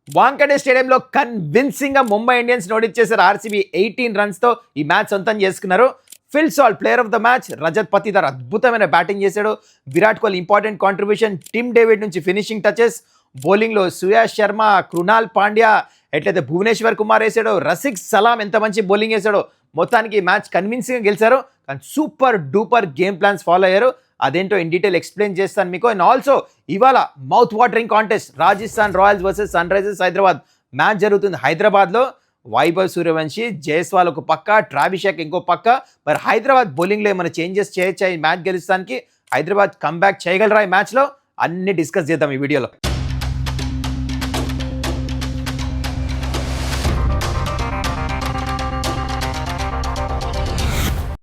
వాంకడే స్టేడియంలో కన్విన్సింగ్ గా ముంబై ఇండియన్స్ నోటిచ్చేశారు. ఆర్సీబీ 18 రన్స్ తో ఈ మ్యాచ్ సొంతం చేసుకున్నారు. Phil Salt player of the match. Rajat Patidar అద్భుతమైన బ్యాటింగ్ చేశాడు. Virat Kohli important contribution. Tim David నుంచి ఫినిషింగ్ టచెస్. బౌలింగ్ లో సుయాష్ శర్మ, కృణాల్ పాండ్యా, ఎట్లయితే భువనేశ్వర్ కుమార్ వేసాడో, రసిక్ సలాం ఎంత మంచి బౌలింగ్ వేసాడో. మొత్తానికి ఈ మ్యాచ్ కన్విన్సింగ్ గా గెలిచారు. కానీ super duper game plans follow అయ్యారు. అదేంటో ఇన్ డీటెయిల్ ఎక్స్ప్లెయిన్ చేస్తాను మీకు. అండ్ ఆల్సో ఇవాళ mouth watering contest Rajasthan Royals versus Sunrisers Hyderabad match జరుగుతుంది హైదరాబాద్లో. వైభవ్ సూర్యవంశీ, జైస్వాల్ ఒక పక్క, ట్రావిషాక్ ఇంకో పక్క. మరి హైదరాబాద్ బౌలింగ్లో ఏమైనా చేంజెస్ చేయొచ్చా ఈ మ్యాచ్ గెలుస్తానికి? హైదరాబాద్ కమ్బ్యాక్ చేయగలరా ఈ మ్యాచ్లో? అన్ని డిస్కస్ చేద్దాం ఈ వీడియోలో.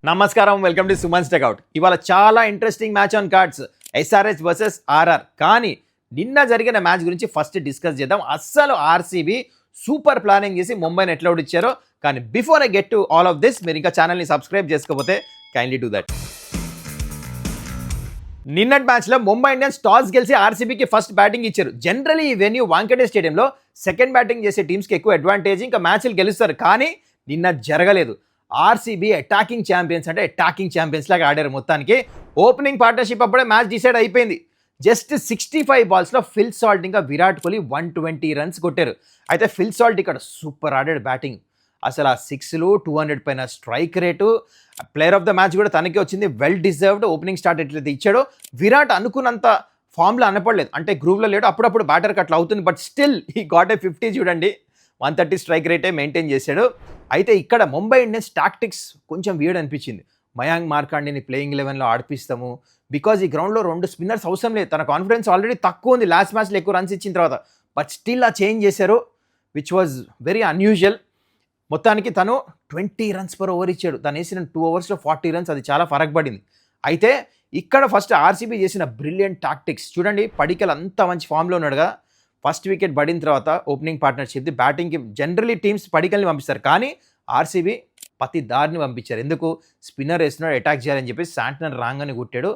నమస్కారం, వెల్కమ్ టు సుమన్స్ టెక్అవుట్. ఇవాళ చాలా interesting match on cards, SRH versus RR. కానీ నిన్న జరిగిన మ్యాచ్ గురించి ఫస్ట్ డిస్కస్ చేద్దాం. అస్సలు ఆర్సీబీ సూపర్ ప్లానింగ్ చేసి ముంబైని ఎట్లా ఓడిచ్చారో. కానీ before I get to all of this, మీరు ఇంకా ఛానల్ని సబ్స్క్రైబ్ చేసుకోకపోతే కైండ్లీ డూ దట్. నిన్నటి మ్యాచ్లో ముంబై ఇండియన్స్ టాస్ గెలిచి ఆర్సీబీకి ఫస్ట్ బ్యాటింగ్ ఇచ్చారు. జనరలీ ఈ వెన్యూ వాంకడే స్టేడియంలో సెకండ్ బ్యాటింగ్ చేసే టీమ్స్కి ఎక్కువ అడ్వాంటేజ్, ఇంకా మ్యాచ్లు గెలుస్తారు. కానీ నిన్న జరగలేదు. ఆర్సీబీ అటాకింగ్ ఛాంపియన్స్ అంటే అటాకింగ్ ఛాంపియన్స్ లాగా ఆడారు. మొత్తానికి ఓపెనింగ్ పార్ట్నర్షిప్ అప్పుడే మ్యాచ్ డిసైడ్ అయిపోయింది. జస్ట్ 65 బాల్స్లో ఫిల్ సాల్ట్ ఇంకా విరాట్ కోహ్లీ 120 రన్స్ కొట్టారు. అయితే ఫిల్ సాల్ట్ ఇక్కడ సూపర్ ఆడాడు బ్యాటింగ్. అసలు ఆ 6లు 200 పైన strike rate. Player of the match కూడా తనకే వచ్చింది. Well deserved. ఓపెనింగ్ స్టార్ట్ ఎట్లయితే ఇచ్చాడో, విరాట్ అనుకున్నంత ఫామ్లో అనపడలేదు. అంటే గ్రూవ్లో లేడు, అప్పుడప్పుడు బ్యాటర్కి అట్లా అవుతుంది. బట్ స్టిల్ ఈ గాట్ ఏ 50. చూడండి, 130 స్ట్రైక్ రేటే మెయింటైన్ చేశాడు. అయితే ఇక్కడ ముంబై ఇండియన్స్ టాక్టిక్స్ కొంచెం వీడ్ అనిపించింది. మయాంక్ మార్కాండేని ప్లేయింగ్ 11లో ఆడిపిస్తాము, బికాజ్ ఈ గ్రౌండ్లో 2 స్పిన్నర్స్ అవసరం లేదు. తన కాన్ఫిడెన్స్ ఆల్రెడీ తక్కువ ఉంది లాస్ట్ మ్యాచ్లో ఎక్కువ రన్స్ ఇచ్చిన తర్వాత. బట్ స్టిల్ ఆ చేంజ్ చేశారు, విచ్ వాజ్ వెరీ అన్యూజువల్. మొత్తానికి తను 20 రన్స్ పర్ ఓవర్ ఇచ్చాడు. తను వేసిన 2 ఓవర్స్లో 40 రన్స్, అది చాలా ఫరక్ పడింది. అయితే ఇక్కడ ఫస్ట్ ఆర్సీబీ చేసిన బ్రిలియంట్ టాక్టిక్స్ చూడండి. పడికల్ అంత మంచి ఫామ్లో ఉన్నాడుగా. ఫస్ట్ వికెట్ పడిన తర్వాత ఓపెనింగ్ పార్ట్నర్షిప్ది బ్యాటింగ్కి జనరలీ టీమ్స్ పడికల్ని పంపిస్తారు. కానీ ఆర్సీబీ పతిదార్ని పంపించారు. ఎందుకు? స్పిన్నర్ వేస్తున్నాడు, అటాక్ చేయాలని చెప్పి శాంట్నర్ రాంగ్ కొట్టాడు.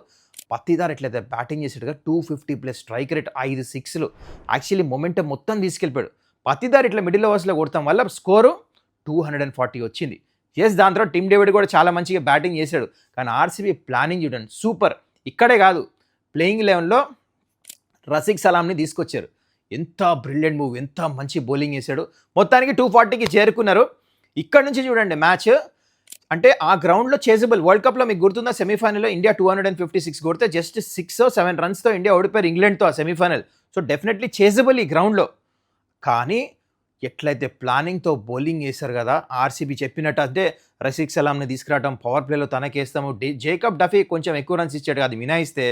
పతిదార్ ఎట్లయితే బ్యాటింగ్ చేసాడుగా, 250+ స్ట్రైక్ రేట్, 5 6లు. యాక్చువల్లీ మొమెంటం మొత్తం తీసుకెళ్ళిపోయాడు. పతిదార్ ఇట్లా మిడిల్ ఓవర్స్లో కొడతాం వల్ల స్కోరు 240 వచ్చింది. ఎస్, దాని తర్వాత టిమ్ డేవిడ్ కూడా చాలా మంచిగా బ్యాటింగ్ చేశాడు. కానీ ఆర్సీబీ ప్లానింగ్ చూడండి సూపర్. ఇక్కడే కాదు, ప్లేయింగ్ 11లో రసిక్ సలాంని తీసుకొచ్చారు. ఎంత బ్రిలియంట్ మూవ్, ఎంత మంచి బౌలింగ్ వేశాడు. మొత్తానికి 240కి చేరుకున్నారు. ఇక్కడ నుంచి చూడండి మ్యాచ్ అంటే ఆ గ్రౌండ్లో చేజబుల్. వరల్డ్ కప్లో మీకు గుర్తుందా, సెమీఫైనల్లో ఇండియా 256 కొడితే జస్ట్ 6-7 రన్స్తో ఇండియా ఓడిపోయారు ఇంగ్లాండ్తో ఆ సెమీఫైనల్. సో డెఫినెట్లీ చేజబుల్ ఈ గ్రౌండ్లో. కానీ ఎట్లయితే ప్లానింగ్తో బౌలింగ్ వేశారు కదా ఆర్సీబీ, చెప్పినట్టు అంటే రసిక్ సలాంని తీసుకురావడం, పవర్ ప్లేలో తనకేస్తాము. జేకబ్ డఫీ కొంచెం ఎక్కువ రన్స్ ఇచ్చాడు, అది మినాయిస్తే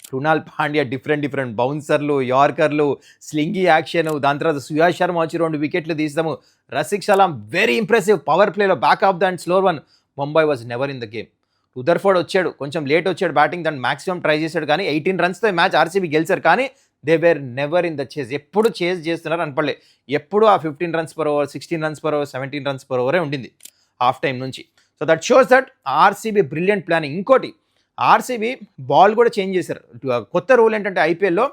కృణాల్ పాండ్యా డిఫరెంట్ బౌన్సర్లు, యార్కర్లు, స్లింగి యాక్షన్. దాని తర్వాత సుయాష్ శర్మ వచ్చి 2 వికెట్లు తీస్తాము. Rasikh Salam very impressive power ప్లేలో, back of the hand slower one. Mumbai was never in the game. Rutherford వచ్చాడు, కొంచెం లేట్ వచ్చాడు బ్యాటింగ్, దాన్ని మాక్సిమం ట్రై చేశాడు. కానీ 18 రన్స్తో మ్యాచ్ ఆర్సీబీ గెలిచారు. కానీ they were never in the chase. ఎప్పుడు చేజ్ చేస్తున్నారు అనపడలే. ఎప్పుడు ఆ 15 runs per over, 16 runs per over, 17 runs per ఓవరే ఉండింది హాఫ్ టైం నుంచి. So that shows that RCB brilliant planning. ఇంకోటి, ఆర్సీబీ బాల్ కూడా చేంజ్ చేశారు. కొత్త రూల్ ఏంటంటే ఐపీఎల్లో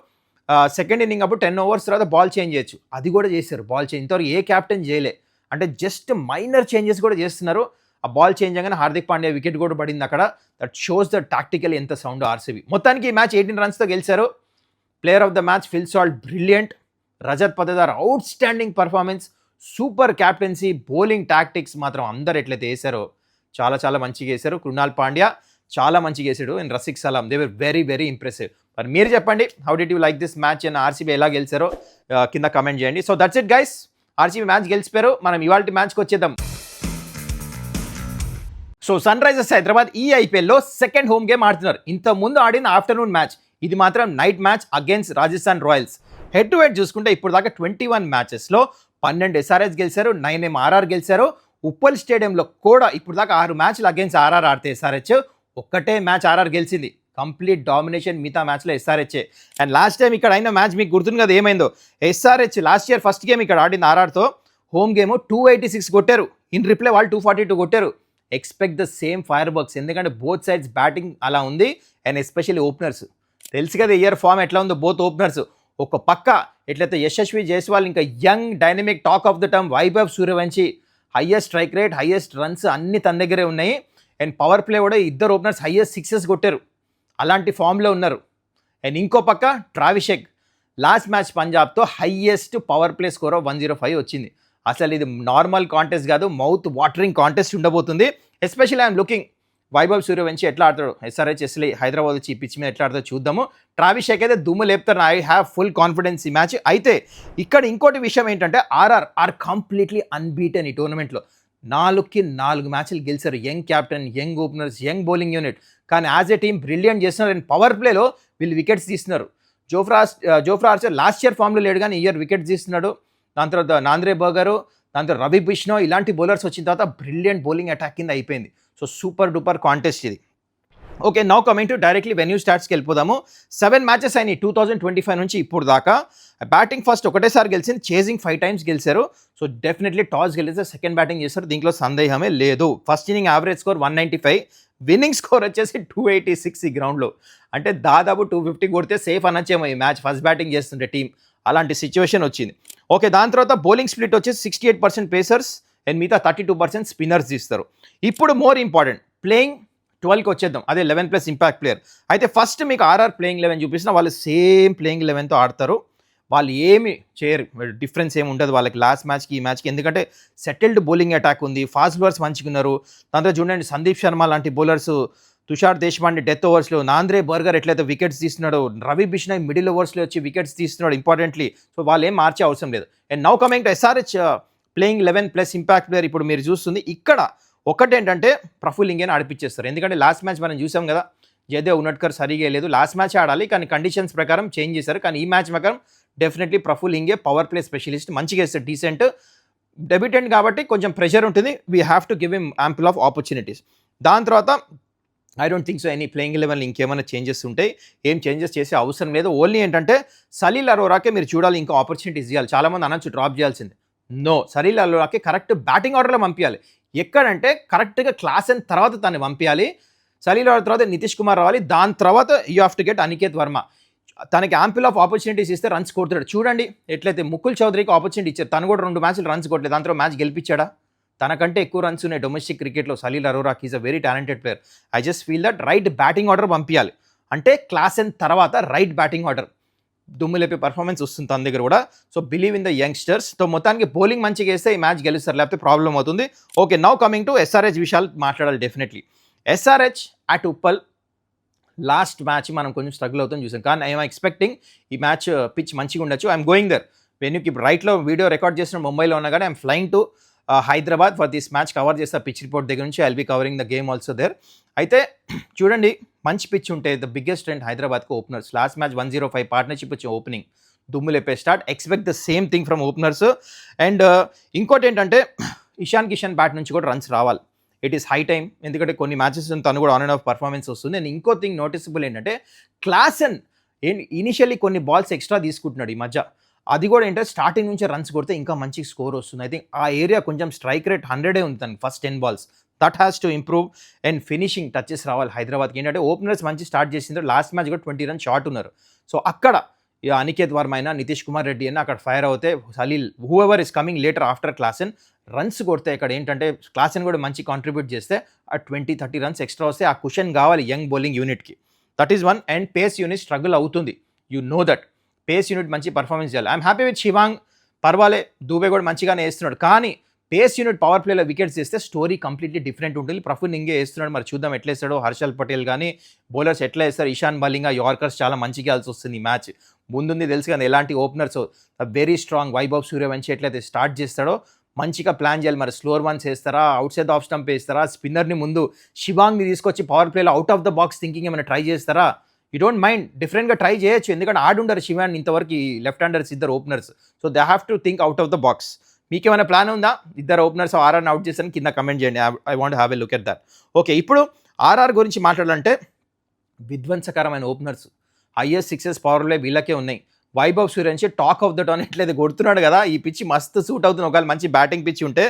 సెకండ్ ఇన్నింగ్ అప్పుడు 10 ఓవర్స్ తర్వాత బాల్ చేంజ్ చేయొచ్చు. అది కూడా చేశారు. బాల్ చేంజ్ ఇంతవరకు ఏ క్యాప్టెన్ చేయలే. అంటే జస్ట్ మైనర్ చేంజెస్ కూడా చేస్తున్నారు. ఆ బాల్ చేంజ్ అయ్యాగానే హార్దిక్ పాండ్యా వికెట్ కూడా పడింది అక్కడ. దట్ షోస్ ద టాక్టికల్ ఎంత సౌండ్ ఆర్సీబీ. మొత్తానికి ఈ మ్యాచ్ 18 రన్స్తో గెలిచారు. Player of the match Phil Salt brilliant. Rajat Patidar outstanding performance, super captaincy, bowling tactics మాత్రం అందరు ఎట్లయితే వేశారో చాలా మంచిగా వేశారు. కృణాల్ పాండ్యా చాలా మంచిగా వేసాడు. And Rasikh Salam, they were very impressive. మరి మీరు చెప్పండి, how did you like this match and RCB ఎలా గెలిచారో కింద కమెంట్ చేయండి. So that's it guys, RCB match గెలిచిపోయారు. మనం ఇవాళ మ్యాచ్కి వచ్చేద్దాం. సో సన్ రైజర్స్ హైదరాబాద్ ఈ ఐపీఎల్లో సెకండ్ హోమ్ గేమ్ ఆడుతున్నారు. ఇంతకుముందు ఆడిన ఆఫ్టర్నూన్ మ్యాచ్, ఇది మాత్రం night match against Rajasthan Royals. Head to head చూసుకుంటే ఇప్పుడు దాకా 21 మ్యాచెస్లో 12 ఎస్ఆర్హెచ్ గెలిచారు, 9 ఆర్ఆర్ గెలిచారు. ఉప్పల్ స్టేడియంలో కూడా ఇప్పుడు దాకా 6 మ్యాచ్లు అగేన్స్ట్ ఆర్ఆర్ ఆడితే ఎస్ఆర్హెచ్ ఒక్కటే మ్యాచ్ ఆర్ఆర్ గెలిచింది. కంప్లీట్ డామినేషన్ మిగతా మ్యాచ్లో ఎస్ఆర్హెచ్. అండ్ లాస్ట్ టైం ఇక్కడ అయిన మ్యాచ్ మీకు గుర్తుంది కదా ఏమైందో. SRH last year first game ఇక్కడ ఆడింది ఆర్ఆర్తో. హోమ్ గేమ్ 286 కొట్టారు, ఇన్ రిప్లై వాళ్ళు 242 కొట్టారు. Expect the same fire works, ఎందుకంటే బోత్ సైడ్స్ బ్యాటింగ్ అలా ఉంది. అండ్ ఎస్పెషల్లీ ఓపెనర్స్ తెలుసు కదా ఇయర్ ఫామ్ ఎట్లా ఉందో. బోత్ ఓపెనర్స్ ఒక పక్క ఎట్లయితే యశస్వి జైస్వాల్ ఇంకా young dynamic talk of the term Vaibhav Suryavanshi highest strike rate, highest runs అన్ని తన దగ్గరే ఉన్నాయి. అండ్ పవర్ ప్లే కూడా ఇద్దరు ఓపెనర్స్ హైయెస్ట్ సిక్సెస్ కొట్టారు, అలాంటి ఫామ్లో ఉన్నారు. అండ్ ఇంకో పక్క ట్రావిషెక్ లాస్ట్ మ్యాచ్ పంజాబ్తో హైయెస్ట్ పవర్ ప్లే స్కోర్ 105 వచ్చింది. అసలు ఇది నార్మల్ కాంటెస్ట్ కాదు, మౌత్ వాటరింగ్ కాంటెస్ట్ ఉండబోతుంది. Especially I'm looking Vaibhav Suryavanshi ఎట్లా ఆడతాడు, SRH ఎస్లీ హైదరాబాద్ వచ్చి పిచ్ మీద ఎట్లా ఆడతాడో చూద్దాము. ట్రావిషెక్ అయితే దుమ్ము లేపుతారు. ఐ హ్యావ్ ఫుల్ కాన్ఫిడెన్స్ ఈ మ్యాచ్. అయితే ఇక్కడ ఇంకోటి విషయం ఏంటంటే ఆర్ కంప్లీట్లీ అన్బీటెన్ ఈ టోర్నమెంట్లో. 4కి 4 మ్యాచ్లు గెలిచారు. Young captain, young openers, young bowling unit. కానీ యాజ్ ఎ టీమ్ బ్రిలియంట్ చేస్తున్నారు. అండ్ పవర్ ప్లేలో వీళ్ళు వికెట్స్ తీస్తున్నారు. జోఫ్రా ఆర్చర్ లాస్ట్ ఇయర్ ఫామ్లో లేడు కానీ ఈ ఇయర్ వికెట్స్ తీస్తున్నాడు. దాని తర్వాత నాంద్రే బర్గరు, దాని తర్వాత రవి బిష్ణో, ఇలాంటి బౌలర్స్ వచ్చిన తర్వాత బ్రిలియంట్ బౌలింగ్ అటాక్ కింద అయిపోయింది. సో సూపర్ డూపర్ కాంటెస్ట్ ఇది. Okay, now coming to directly venue స్టాట్స్కి వెళ్ళిపోదాము. 7 మ్యాచెస్ అయినాయి 2025 నుంచి ఇప్పుడు దాకా. బ్యాటింగ్ ఫస్ట్ ఒకటేసారి గెలిచింది, చేజింగ్ 5 times గెలిచారు. సో డెఫినెట్లీ టాస్ గెలిస్తే సెకండ్ బ్యాటింగ్ చేస్తారు, దీంట్లో సందేహమే లేదు. First inning average score 195, winnowing score వచ్చేసి 286 ఈ గ్రౌండ్లో. అంటే దాదాపు 250 కొడితే సేఫ్ అనొచ్చేమో ఈ మ్యాచ్ ఫస్ట్ బ్యాటింగ్ చేస్తుంటే టీం. అలాంటి సిచ్యువేషన్ వచ్చింది. ఓకే, దాని తర్వాత బౌలింగ్ స్ప్లిట్ వచ్చేసి 68% పేసర్స్ అండ్ మిగతా 32% స్పిన్నర్స్ తీస్తారు. ఇప్పుడు మోర్ ఇంపార్టెంట్ ప్లేయింగ్ 12కి వచ్చేద్దాం, అదే 11+ ఇంపాక్ట్ ప్లేయర్. అయితే ఫస్ట్ మీకు ఆర్ఆర్ ప్లేయింగ్ 11 చూపిస్తున్నా. వాళ్ళు సేమ్ ప్లేయింగ్ 11తో ఆడతారు. వాళ్ళు ఏమి చేయరు, డిఫరెన్స్ ఏమి ఉండదు వాళ్ళకి లాస్ట్ మ్యాచ్కి ఈ మ్యాచ్కి. ఎందుకంటే సెటిల్డ్ బౌలింగ్ అటాక్ ఉంది, ఫాస్ట్ బౌలర్స్ మంచిగా ఉన్నారు. దాంతో చూడండి సందీప్ శర్మ లాంటి బౌలర్స్, తుషార్ దేశపాండే డెత్ ఓవర్స్లో, నాంద్రే బర్గర్ ఎట్లయితే వికెట్స్ తీస్తున్నాడు, రవి బిష్ణోయ్ మిడిల్ ఓవర్స్లో వచ్చి వికెట్స్ తీస్తున్నాడు ఇంపార్టెంట్లీ. సో వాళ్ళు ఏం మార్చే అవసరం లేదు. And now coming to SRH playing 11+ impact player. ఇప్పుడు మీరు చూస్తుంది ఇక్కడ ఒకటేంటంటే ప్రఫుల్ ఇంగేని ఆడిపించేస్తారు. ఎందుకంటే లాస్ట్ మ్యాచ్ మనం చూసాం కదా, జయదేవ్ ఉన్నట్కర్ సరిగా లేదు, లాస్ట్ మ్యాచ్ ఆడాలి కానీ కండిషన్స్ ప్రకారం చేంజ్ చేశారు. కానీ ఈ మ్యాచ్ ప్రకారం డెఫినెట్లీ ప్రఫుల్ ఇంగే పవర్ ప్లే స్పెషలిస్ట్, మంచిగా వేస్తారు, డీసెంట్ డెబ్యూటెంట్ కాబట్టి కొంచెం ప్రెషర్ ఉంటుంది. We have to give him ample of opportunities. దాని తర్వాత I don't think so any playing 11 ఇంకేమైనా చేంజెస్ ఉంటాయి, ఏం చేంజెస్ చేసే అవసరం లేదు. ఓన్లీ ఏంటంటే సలీల్ అరోరాకే మీరు చూడాలి, ఇంకా ఆపర్చునిటీస్ ఇవ్వాలి. చాలామంది అనొచ్చు డ్రాప్ చేయాల్సింది, నో, సలీల్ అరోరాకే కరెక్ట్ బ్యాటింగ్ ఆర్డర్లో పంపించాలి. ఎక్కడంటే కరెక్ట్గా క్లాసెన్ తర్వాత తను పంపించాలి. సలీల్ అరోరా తర్వాత నితీష్ కుమార్ రావాలి, దాని తర్వాత you have to get Aniket Varma. తనకి యాంపుల్ ఆఫ్ ఆపర్చునిటీస్ ఇస్తే రన్స్ కొడుతాడు. చూడండి ఎట్లయితే ముకుల్ చౌదరికి ఆపర్చునిటీ ఇచ్చారు, తను కూడా 2 మ్యాచ్లు రన్స్ కొట్టలేదు, దాని తర్వాత మ్యాచ్ గెలిపించాడా? తనకంటే ఎక్కువ రన్స్ ఉన్నాయి డొమెస్టిక్ క్రికెట్లో సలీల్ అరోరాకి. Is a very talented player. I just feel that right batting order పంపించాలి. అంటే క్లాసెన్ తర్వాత రైట్ బ్యాటింగ్ ఆర్డర్, దుమ్ము లేపే పర్ఫార్మెన్స్ వస్తుంది తన దగ్గర కూడా. So believe in the youngsters. So మొత్తానికి బౌలింగ్ మంచిగా వేస్తే ఈ మ్యాచ్ గెలుస్తారు, లేకపోతే ప్రాబ్లం అవుతుంది. Okay, now coming to SRH విషయాలు మాట్లాడాలి definitely. SRH at Uppal last match మనం కొంచెం స్ట్రగుల్ అవుతాం చూసాం, కానీ ఐఎమ్ ఎక్స్పెక్టింగ్ ఈ మ్యాచ్ పిచ్ మంచిగా ఉండొచ్చు. I'm going there. వెన్యూకి రైట్లో వీడియో రికార్డ్ చేసిన ముంబైలో ఉన్నా కానీ I'm flying to Hyderabad for this match. Cover చేస్తా పిచ్ రిపోర్ట్ దగ్గర నుంచి. I'll be covering the game also there. అయితే చూడండి మంచి పిచ్ ఉంటే ద బిగ్గెస్ట్ స్ట్రెంత్ హైదరాబాద్కి ఓపెనర్స్. లాస్ట్ మ్యాచ్ 105 పార్ట్నర్షిప్ వచ్చి ఓపెనింగ్ దుమ్ము లేపే start. Expect the same thing from openers. And ఇంకోటి ఏంటంటే ఇషాన్ కిషన్ బ్యాట్ నుంచి కూడా రన్స్ రావాలి. ఇట్ ఈస్ హై టైమ్, ఎందుకంటే కొన్ని మ్యాచెస్ తను కూడా ఆన్ అండ్ ఆఫ్ పర్ఫార్మెన్స్ వస్తుంది. అండ్ ఇంకో థింగ్ నోటిసబుల్ ఏంటంటే క్లాసెన్ ఇనిషియల్లీ కొన్ని బాల్స్ ఎక్స్ట్రా తీసుకుంటున్నాడు ఈ మధ్య. అది కూడా ఏంటంటే స్టార్టింగ్ నుంచి రన్స్ కొడితే ఇంకా మంచి స్కోర్ వస్తుంది. ఐ థింక్ ఆ ఏరియా కొంచెం స్ట్రైక్ రేట్ 100 ఉంది తనకి first 10 balls. That has to improve. And finishing touches రావాలి హైదరాబాద్కి. ఏంటంటే ఓపెనర్స్ మంచి స్టార్ట్ చేసిండ్రు, లాస్ట్ మ్యాచ్ కూడా 20 runs షార్ట్ ఉన్నారు. సో అక్కడ అనికేత్ వర్మ అయినా నితీష్ కుమార్ రెడ్డి అయినా అక్కడ ఫైర్ అవుతే Salil whoever is coming later after Klaasen runs కొడితే ఇక్కడ ఏంటంటే క్లాసెన్ కూడా మంచి కాంట్రిబ్యూట్ చేస్తే ఆ 20-30 runs ఎక్స్ట్రా వస్తే ఆ కుషన్ కావాలి యంగ్ బౌలింగ్ యూనిట్కి. That is one. And pace unit struggle అవుతుంది, you know that. Pace unit మంచి పర్ఫార్మెన్స్ చేయాలి. ఐఎమ్ హ్యాపీ విత్ శివాంగ్, పర్వాలే, దూబే కూడా మంచిగానే వేస్తున్నాడు. కానీ పేస్ యూనిట్ పవర్ ప్లేలో వికెట్స్ చేస్తే స్టోరీ కంప్లీట్లీ డిఫరెంట్ ఉంటుంది. ప్రఫుల్ ఇంగే వేస్తున్నాడు, మరి చూద్దాం ఎట్లా వేస్తాడో. హర్షల్ పటేల్ కానీ బౌలర్స్ ఎట్లా వేస్తారు, ఇషాన్ బలింగా, యార్కర్స్ చాలా మంచిగా ఆల్సి వస్తుంది ఈ మ్యాచ్. ముందుంది తెలుసు కదా ఎలాంటి openers, very strong Vaibhav Suryavanshi ఎట్లయితే స్టార్ట్ చేస్తాడో మంచిగా ప్లాన్ చేయాలి. మరి స్లోవర్ వన్స్ వేస్తారా, అవుట్ సైడ్ ఆఫ్ స్టంప్ వేస్తారా, స్పిన్నర్ని ముందు శివాంగ్ని తీసుకొచ్చి పవర్ ప్లేలో out of the box thinking ఏమైనా ట్రై చేస్తారా? యూ డోంట్ మైండ్, డిఫరెంట్గా ట్రై చేయొచ్చు. ఎందుకంటే ఆడుండరు శివాన్ ఇంతవరకు లెఫ్ట్ హ్యాండర్స్ ఇద్దరు openers. So they have to think out of the box. మీకేమైనా ప్లాన్ ఉందా? ఇద్దరు ఓపెనర్స్ ఆర్ఆర్ని అవుట్ చేశాను కింద కమెంట్ చేయండి. I want have a look at that. Okay, ఇప్పుడు ఆర్ఆర్ గురించి మాట్లాడాలంటే విధ్వంసకరమైన ఓపెనర్స్, హైయెస్ట్ 6 పవర్ ప్లే వీళ్ళకే ఉన్నాయి. Vaibhav Suryavanshi talk of the town ఎట్లయితే కొడుతున్నాడు కదా, ఈ పిచ్చి మస్తు సూట్ అవుతుంది ఒకవేళ మంచి బ్యాటింగ్ పిచ్చి ఉంటే.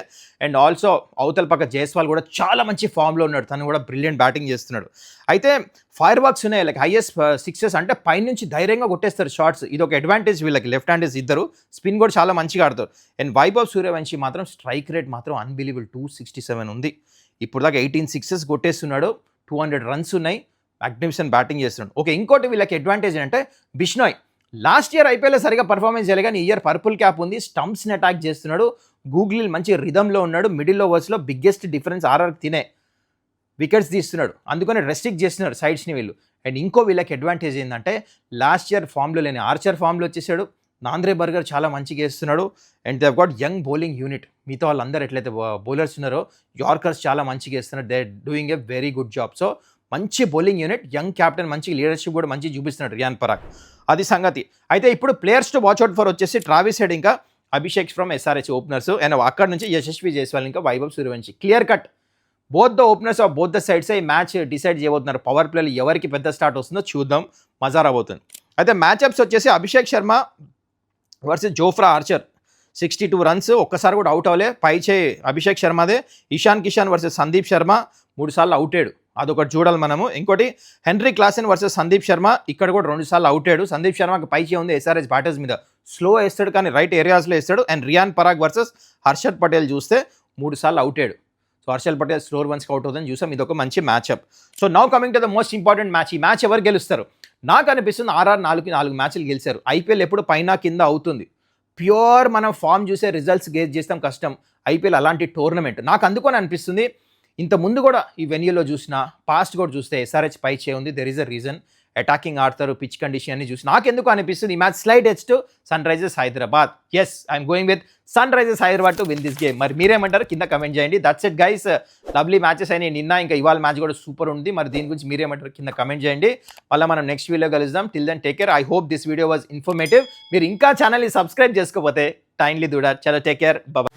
అండ్ ఆల్సో అవతల పక్క జైస్వాల్ కూడా చాలా మంచి ఫామ్లో ఉన్నాడు, తను కూడా బ్రిలియంట్ బ్యాటింగ్ చేస్తున్నాడు. అయితే ఫైర్ వర్క్స్ ఉన్నాయి, లైక్ హైయెస్ట్ సిక్సెస్ అంటే పైనుంచి ధైర్యంగా కొట్టేస్తారు షాట్స్, ఇది ఒక అడ్వాంటేజ్ వీళ్ళకి. లెఫ్ట్ హ్యాండర్స్ ఇద్దరు స్పిన్ కూడా చాలా మంచిగా ఆడతారు. అండ్ వైభవ్ సూర్యవంశీ మాత్రం స్ట్రైక్ రేట్ మాత్రం అన్బిలీవబుల్ 267 ఉంది. ఇప్పుడు దాకా 18 సిక్సెస్ కొట్టేస్తున్నాడు, 200 రన్స్ ఉన్నాయి, మ్యాగ్నిఫిసెంట్ బ్యాటింగ్ చేస్తున్నాడు. ఓకే, ఇంకోటి వీళ్ళకి అడ్వాంటేజ్ అంటే బిష్నాయ్ లాస్ట్ ఇయర్ ఐపీఎల్లో సరిగా పర్ఫార్మెన్స్ చేయలేదు, కానీ ఈ ఇయర్ పర్పుల్ క్యాప్ ఉంది, స్టంప్స్ని అటాక్ చేస్తున్నాడు, గూగుల్ మంచి రిథంలో ఉన్నాడు, మిడిల్ ఓవర్స్లో బిగ్గెస్ట్ డిఫరెన్స్ ఆర్ఆర్ తినే వికెట్స్ తీస్తున్నాడు, అందుకని రెస్ట్రిక్ట్ చేస్తున్నారు సైడ్స్ని వీళ్ళు. అండ్ ఇంకో వీళ్ళకి అడ్వాంటేజ్ ఏంటంటే లాస్ట్ ఇయర్ ఫామ్లో లేని ఆర్చర్ ఫామ్లో వచ్చేసాడు, నాంద్రే బర్గర్ చాలా మంచిగా వేస్తున్నాడు. And they got young bowling unit, మిగతా వాళ్ళందరూ ఎట్లయితే బౌలర్స్ ఉన్నారో యార్కర్స్ చాలా మంచిగా వేస్తున్నారు, they doing a very good job. So మంచి బౌలింగ్ యూనిట్, యంగ్ క్యాప్టెన్ మంచి లీడర్షిప్ కూడా మంచి చూపిస్తున్నాడు రియాన్ పరాగ్, అది సంగతి. అయితే ఇప్పుడు players to watch out for వచ్చేసి ట్రావిస్ హెడ్ ఇంకా Abhishek from SRH openers, and అక్కడ నుంచి యశస్వి జైస్వాల్ ఇంకా Vaibhav Suryavanshi. Clear cut both the openers of both the sides ఈ మ్యాచ్ డిసైడ్ చేయబోతున్నారు. పవర్ ప్లేలో ఎవరికి పెద్ద స్టార్ట్ వస్తుందో చూద్దాం, మజా రాబోతుంది. అయితే మ్యాచ్అప్స్ వచ్చేసి Abhishek Sharma versus Jofra Archer, 62 runs, ఒక్కసారి కూడా అవుట్ అవ్వలే, పై చేయి అభిషేక్ శర్మదే. ఇషాన్ కిషాన్ వర్సెస్ సందీప్ శర్మ 3 సార్లు అవుటాడు, అదొకటి చూడాలి మనము. ఇంకోటి henry Klaasen versus Sandeep Sharma, ఇక్కడ కూడా 2 సార్లు అవుటాడు. సందీప్ శర్మకి పై చేయి ఉంది ఎస్ఆర్హెచ్ బ్యాటర్స్ మీద, స్లో వేస్తాడు కానీ రైట్ ఏరియాస్లో వేస్తాడు. అండ్ రియాన్ పరాగ్ వర్సెస్ హర్షద్ పటేల్ చూస్తే 3 సార్లు అవుటాడు, సో హర్షల్ పటేల్ స్లోర్ వన్స్కి అవుట్ అవుతుందని చూసాం, ఇది ఒక మంచి matchup. So now coming to the most important match, ఈ మ్యాచ్ ఎవరు గెలుస్తారు? నాకు అనిపిస్తుంది ఆర్ఆర్ 4 మ్యాచ్లు గెలిచారు. ఐపీఎల్ ఎప్పుడు పైన కింద అవుతుంది, ప్యూర్ మనం ఫామ్ చూసే రిజల్ట్స్ గేజ్ చేస్తాం కష్టం, ఐపీఎల్ అలాంటి టోర్నమెంట్ నాకు అందుకొని అనిపిస్తుంది. ఇంత ముందు కూడా ఈ వెన్యూలో చూసిన పాస్ట్ కూడా చూస్తే ఎస్ఆర్హెచ్ పై చే ఉంది, there is a reason, attacking ఆడతారు, పిచ్ కండిషన్ అన్ని చూసి నాకు ఎందుకు అనిపిస్తుంది ఈ match slight edge to Sunrisers Hyderabad. Yes, I'm going with Sunrisers Hyderabad to win this game. మరి మీరేమంటారు కింద కమెంట్ చేయండి. That's it guys, lovely matches అయినాయి నిన్న, ఇంకా ఇవాళ మ్యాచ్ కూడా సూపర్ ఉంది. మరి దీని గురించి మీరేమంటారు కింద కమెంట్ చేయండి. మళ్ళీ మనం నెక్స్ట్ వీడియో కలుద్దాం. Till then take care. I hope this video was informative. మీరు ఇంకా ఛానల్ని సబ్స్క్రైబ్ చేసుకోకపోతే టైమ్లీ డూ దట్. చలో, టేక్ కేర్, బాయ్.